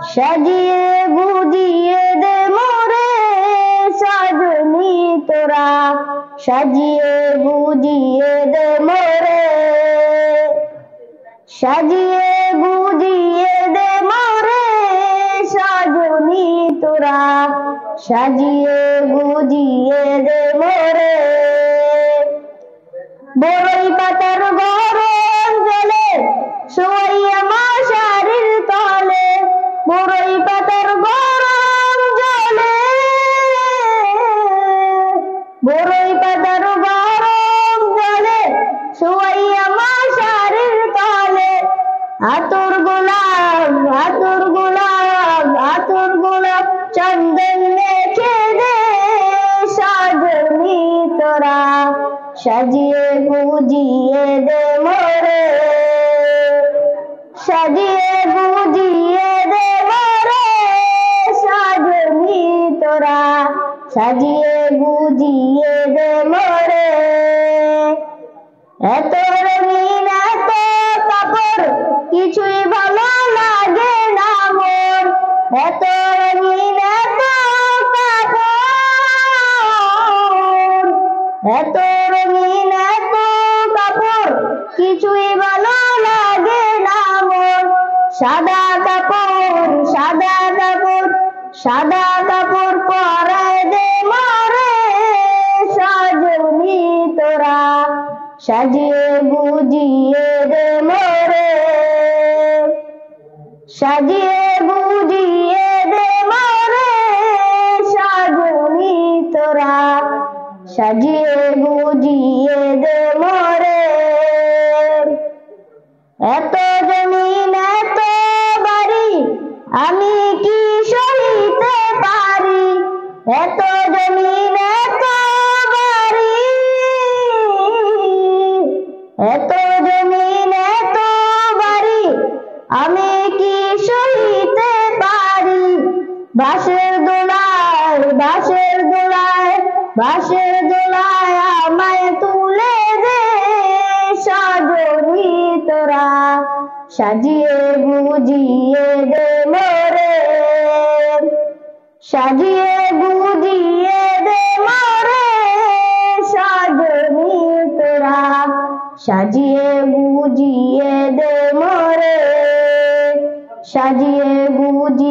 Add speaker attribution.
Speaker 1: সাজিয়ে গুজিয়ে দে মোরে সাজনি তোরা, সাজিয়ে গুজিয়ে দে মোরে, সাজিয়ে গুজিয়ে দে মোরে সাজনি তোরা, সাজিয়ে গুজিয়ে দে মোরে। বড়ই পাতার গরম জলে শোয়াইয়া মশারির তলে, বড়ই পাতার গরম জলে, বড়ই পাতার গরম জলে শোয়াইয়া মশারির তলে, আতর গোলাপ আতর গোলাপ আতর গোলাপ চন্দন মেখে দে সাজনি তোরা, সাজিয়ে গুজিয়ে দে মোরে, সাজিয়ে গুজিয়ে দে মোরে সাজনি তোরা, সাজিয়ে গুজিয়ে দে মোরে। এত রঙিন এত কাপড় কিছুই ভালো লাগে না মোর, এত রঙিন এত কাপড়, এত রঙিন এত কাপড় কিছুই ভালো লাগে না মোর। সাদা কাপড় সাদা কাপড় সাদা কাপড় পরায় দে মোরে সাজনি তোরা, সাজিয়ে গুজিয়ে দে মোরে, সাজিয়ে গুজিয়ে দে মোরে সাজনি তোরা, সাজিয়ে গুজিয়ে দে মোরে। এত জমিন এত বাড়ি আমি কি সইতে পারি, এত জমিন এত বাড়ি, এত জমিন এত বাড়ি আমি কি সইতে পারি। বাঁশের দোলায় বাঁশের দোলায় বাঁশের দোলায় আমায় তুলে দে সাজনি তোরা, সাজিয়ে গুজিয়ে দে মোরে, সাজিয়ে গুজিয়ে দে মোরে সাজনি তোরা, সাজিয়ে গুজিয়ে দে মোরে, সাজিয়ে গুজিয়ে